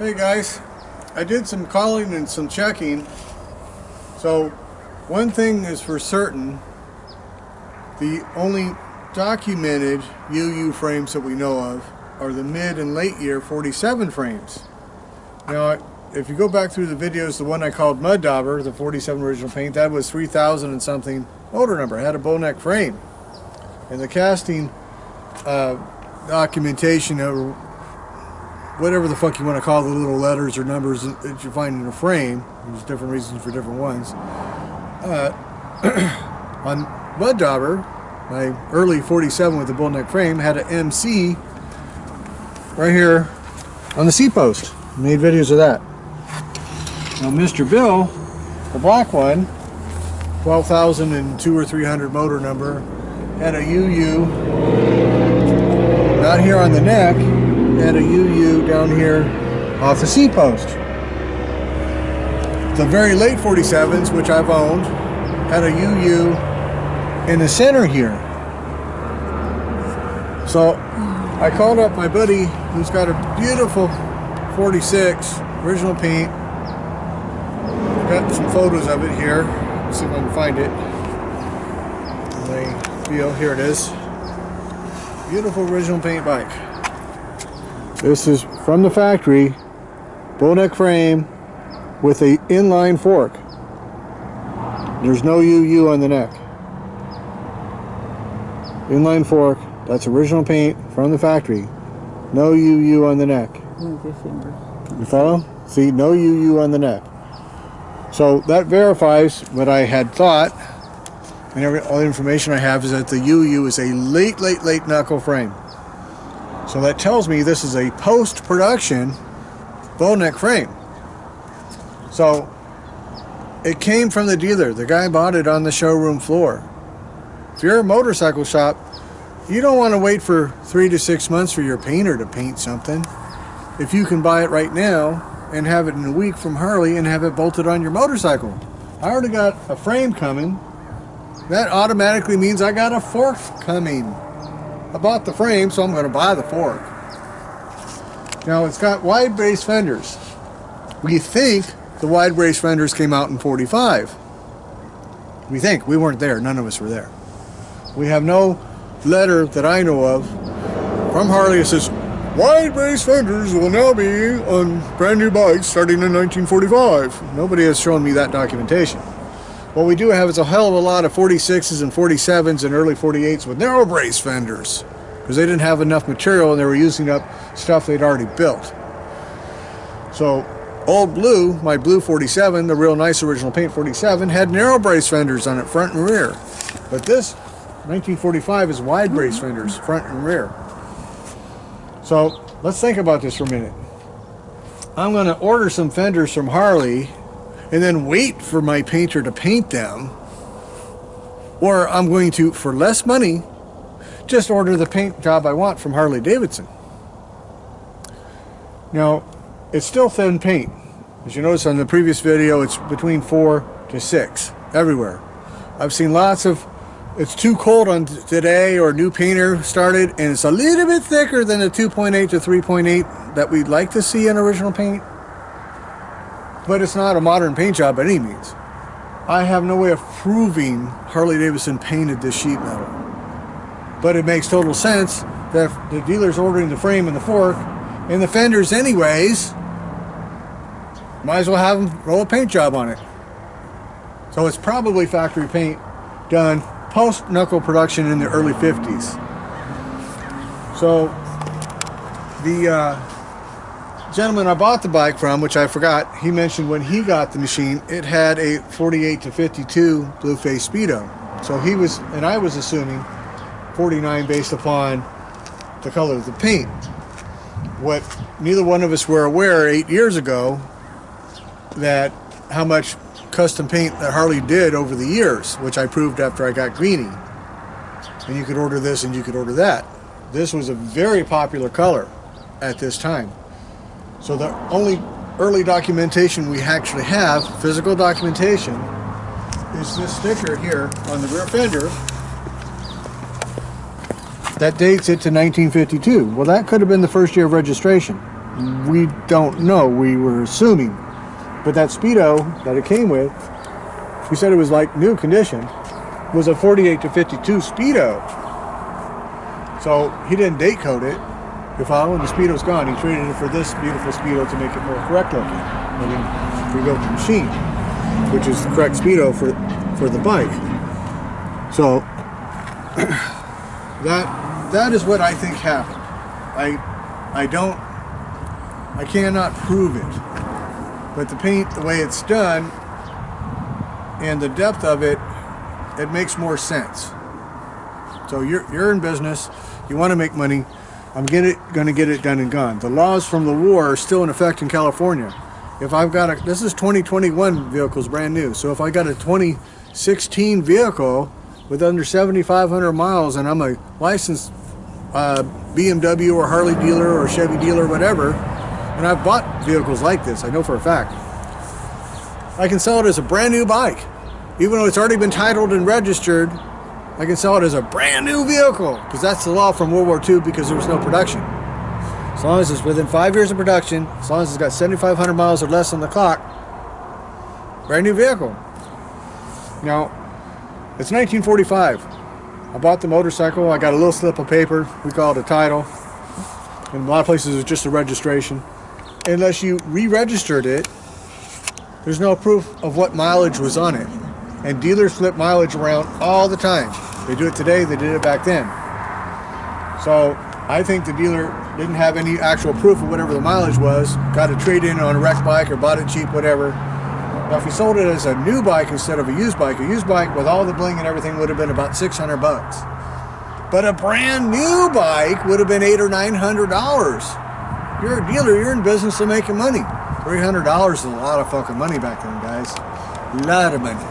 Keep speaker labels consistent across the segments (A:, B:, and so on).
A: Hey guys, I did some calling and some checking. So one thing is for certain, the only documented UU frames that we know of are the mid and late year 47 frames. Now if you go back through the videos, the one I called Mud Dauber, the 47 original paint, that was 3000 and something motor number, it had a bow neck frame. And the casting documentation, or whatever the fuck you want to call the little letters or numbers that you find in a frame, there's different reasons for different ones. On Mud Dauber, my early 47 with the bull neck frame had an MC right here on the C-post. Made videos of that. Now Mr. Bill, the black one, 12,002 or 300 motor number, had a UU not here on the neck, had a UU down here off the C-post. The very late 47s, which I've owned, had a UU in the center here. So I called up my buddy who's got a beautiful 46 original paint. Got some photos of it here. Let's see if I can find it. Here it is. Beautiful original paint bike. This is from the factory, bull neck frame with a inline fork. There's no UU on the neck. Inline fork, that's original paint from the factory. No UU on the neck. You follow? See, no UU on the neck. So that verifies what I had thought, and all the information I have is that the UU is a late knuckle frame. So that tells me this is a post-production bow neck frame. So it came from the dealer. The guy bought it on the showroom floor. If you're a motorcycle shop, you don't want to wait for 3 to 6 months for your painter to paint something. If you can buy it right now and have it in a week from Harley and have it bolted on your motorcycle. I already got a frame coming. That automatically means I got a fork coming. I bought the frame, so I'm going to buy the fork. Now it's got wide brace fenders. We think the wide brace fenders came out in 45. We think. We weren't there. None of us were there. We have no letter that I know of from Harley that says wide brace fenders will now be on brand new bikes starting in 1945. Nobody has shown me that documentation. What we do have is a hell of a lot of 46s and 47s and early 48s with narrow brace fenders because they didn't have enough material and they were using up stuff they'd already built. So Old Blue, my blue 47, the real nice original paint 47, had narrow brace fenders on it front and rear. But this 1945 is wide brace fenders front and rear. So let's think about this for a minute. I'm going to order some fenders from Harley and then wait for my painter to paint them, or I'm going to, for less money, just order the paint job I want from Harley Davidson. Now, it's still thin paint. As you notice on the previous video, it's between 4 to 6 everywhere. I've seen lots of, it's too cold on today, or new painter started, and it's a little bit thicker than the 2.8 to 3.8 that we'd like to see in original paint. But it's not a modern paint job by any means. I have no way of proving Harley Davidson painted this sheet metal. But it makes total sense that if the dealer's ordering the frame and the fork and the fenders anyways, might as well have them roll a paint job on it. So it's probably factory paint done post-knuckle production in the early 50s. So the gentleman I bought the bike from, which I forgot, he mentioned when he got the machine, it had a 48 to 52 blue face speedo. So he was, and I was assuming 49 based upon the color of the paint. What neither one of us were aware 8 years ago, that how much custom paint that Harley did over the years, which I proved after I got Greenie. And you could order this and you could order that. This was a very popular color at this time. So the only early documentation we actually have, physical documentation, is this sticker here on the rear fender that dates it to 1952. Well, that could have been the first year of registration. We don't know. We were assuming. But that Speedo that it came with, we said it was like new condition, was a 48 to 52 Speedo. So he didn't date code it. You follow? And the Speedo's gone. He traded it for this beautiful Speedo to make it more correct looking. And then we built the machine, which is the correct Speedo for the bike. So that is what I think happened. I cannot prove it, but the paint, the way it's done, and the depth of it, it makes more sense. So you're in business, you want to make money. I'm going to get it done and gone. The laws from the war are still in effect in California. If I've got this is 2021 vehicles, brand new. So if I got a 2016 vehicle with under 7,500 miles and I'm a licensed BMW or Harley dealer or Chevy dealer or whatever, and I've bought vehicles like this, I know for a fact, I can sell it as a brand new bike. Even though it's already been titled and registered, I can sell it as a brand new vehicle, because that's the law from World War II, because there was no production. As long as it's within 5 years of production, as long as it's got 7,500 miles or less on the clock, brand new vehicle. Now, it's 1945. I bought the motorcycle. I got a little slip of paper. We call it a title. In a lot of places, it's just a registration. Unless you re-registered it, there's no proof of what mileage was on it. And dealers flip mileage around all the time. They do it today, they did it back then. So I think the dealer didn't have any actual proof of whatever the mileage was, got a trade-in on a wrecked bike or bought it cheap, whatever. Now if he sold it as a new bike instead of a used bike with all the bling and everything would have been about 600 bucks. But a brand new bike would have been $800 or $900. You're a dealer, you're in business of making money. $300 is a lot of fucking money back then, guys. A lot of money.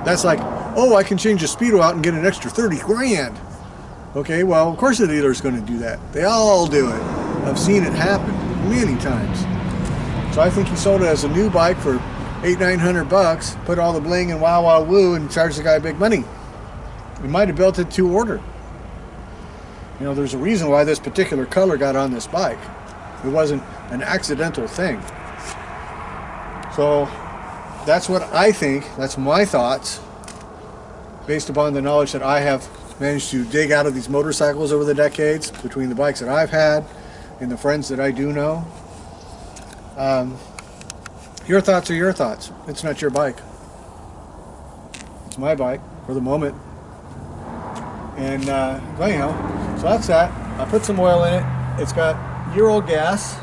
A: That's like, oh, I can change the Speedo out and get an extra 30 grand. Okay, well, of course the dealer's going to do that. They all do it. I've seen it happen many times. So I think he sold it as a new bike for $800-900 bucks, put all the bling and wow wow woo, and charged the guy big money. We might have built it to order. You know, there's a reason why this particular color got on this bike. It wasn't an accidental thing. So that's what I think. That's my thoughts, based upon the knowledge that I have managed to dig out of these motorcycles over the decades, between the bikes that I've had and the friends that I do know. Your thoughts are your thoughts. It's not your bike. It's my bike for the moment. And anyhow, so that's that. I put some oil in it. It's got year-old gas.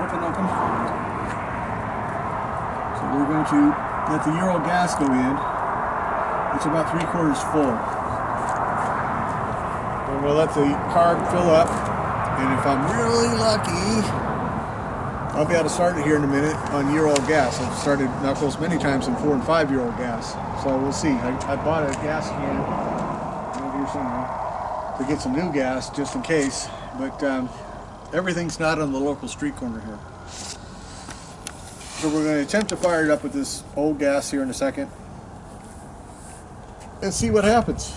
A: Open. So we're going to let the year-old gas go in. It's about 3/4 full. And we'll let the carb fill up. And if I'm really lucky, I'll be able to start it here in a minute on year-old gas. I've started knuckles many times in 4- and 5-year-old gas. So we'll see. I bought a gas can over here somewhere to get some new gas just in case. But everything's not on the local street corner here. So we're going to attempt to fire it up with this old gas here in a second and see what happens.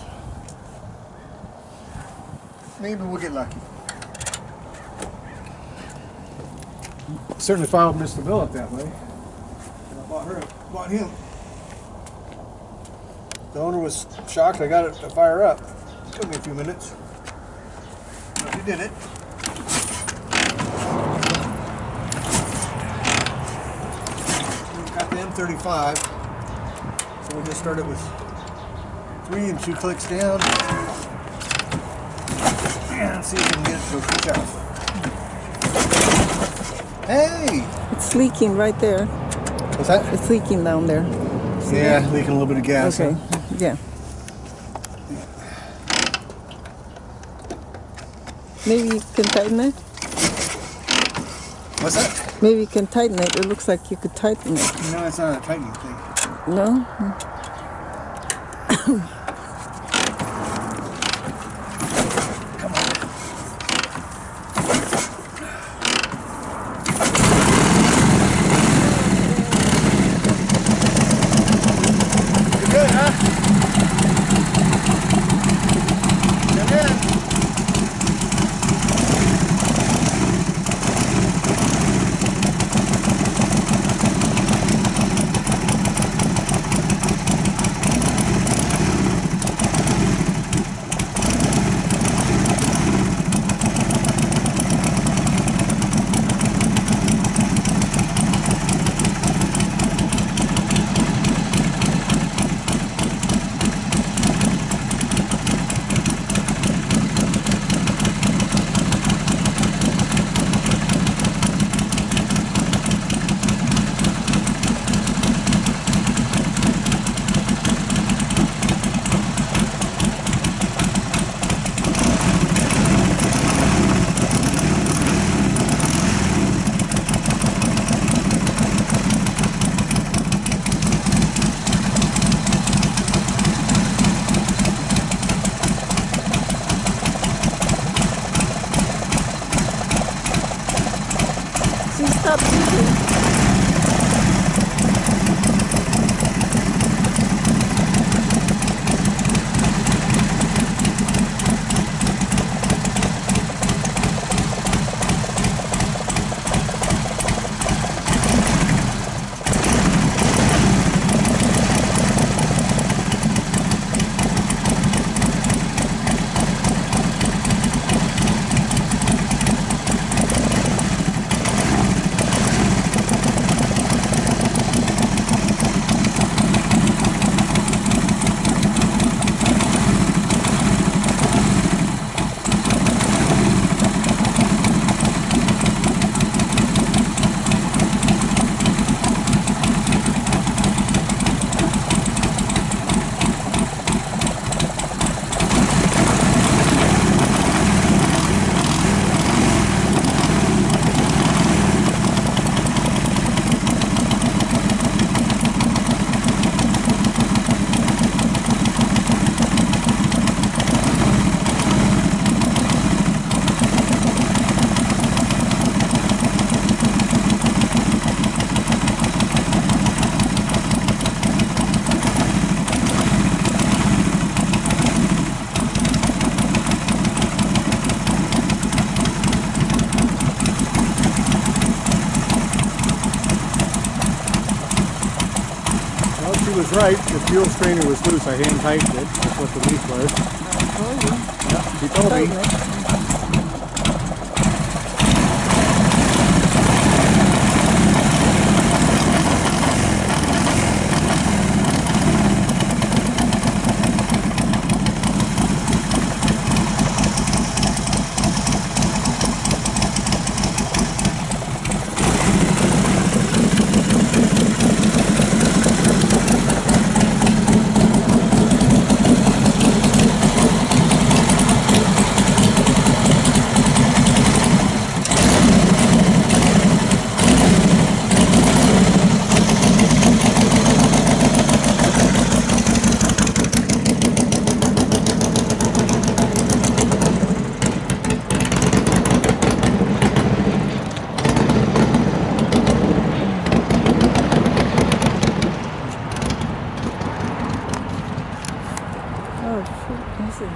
A: Maybe we'll get lucky. Certainly filed Mr. Bill up that way. And I bought him. The owner was shocked I got it to fire up. It took me a few minutes. But we did it. We've got the M35. So we'll just start it with 3 and 2 clicks down. And see if we can get it to a quick out. Hey!
B: It's leaking right there.
A: What's that?
B: It's leaking down there.
A: See that? Leaking a little bit of gas.
B: Okay,
A: huh?
B: yeah. Maybe you can tighten it?
A: What's that?
B: Maybe you can tighten it. It looks like you could tighten it.
A: No, it's not a tightening thing.
B: No?
A: Good, huh? Come in.
B: Stop eating.
A: She was right. The fuel strainer was loose. I hand tightened it. That's what the leak was.
B: I told you.
A: Yeah, she told me.
B: Tighten it. Oh, shoot. Is it?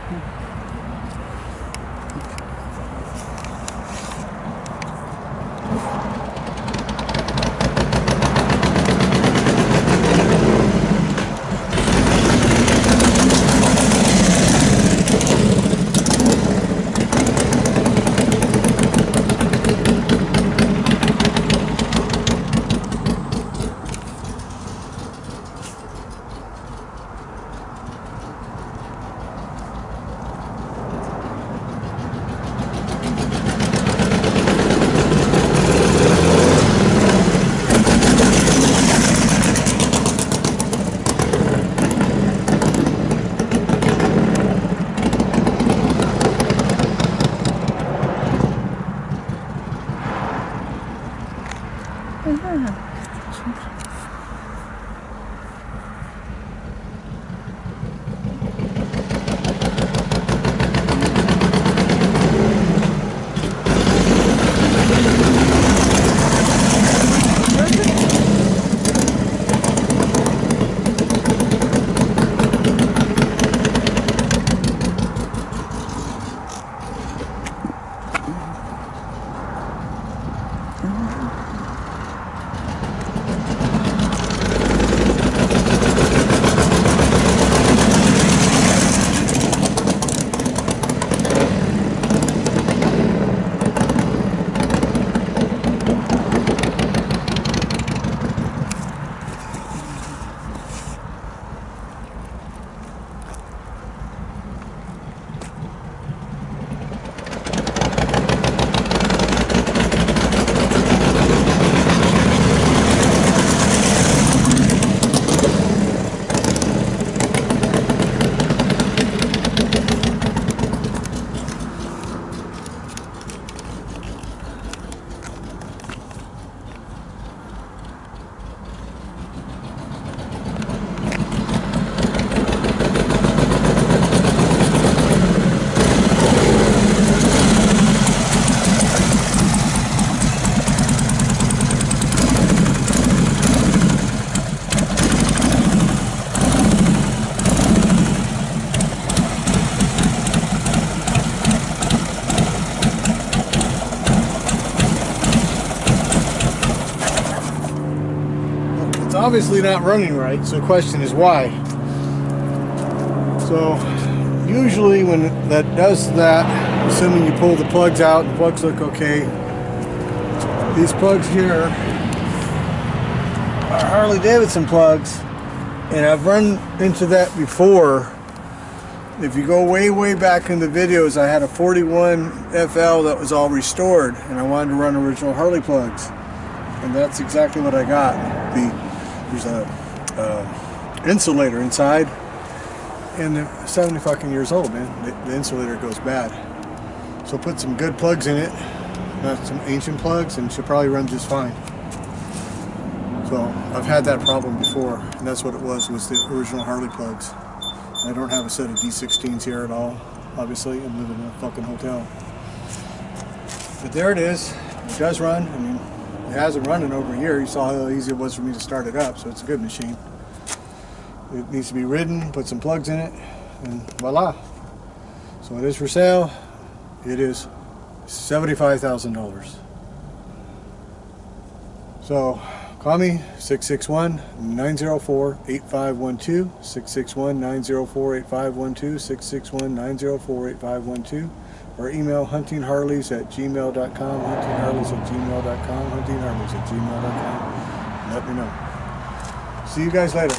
A: obviously not running right, so the question is why. So usually when that does that, assuming you pull the plugs out, the plugs look okay. These plugs here are Harley Davidson plugs, and I've run into that before. If you go way back in the videos, I had a 41 FL that was all restored, and I wanted to run original Harley plugs, and that's exactly what I got. There's a insulator inside, and they're 70 fucking years old, man. The insulator goes bad. So put some good plugs in it, not some ancient plugs, and she'll probably run just fine. So I've had that problem before, and that's what it was the original Harley plugs. I don't have a set of D16s here at all, obviously. I'm living in a fucking hotel. But there it is. It does run. I mean, it hasn't run in over a year. You saw how easy it was for me to start it up, so it's a good machine. It needs to be ridden, put some plugs in it, and voila. So it is for sale. It is $75,000. So call me, 661-904-8512, 661-904-8512, 661-904-8512, or email huntingharleys@gmail.com, huntingharleys@gmail.com, huntingharleys@gmail.com. Let me know. See you guys later.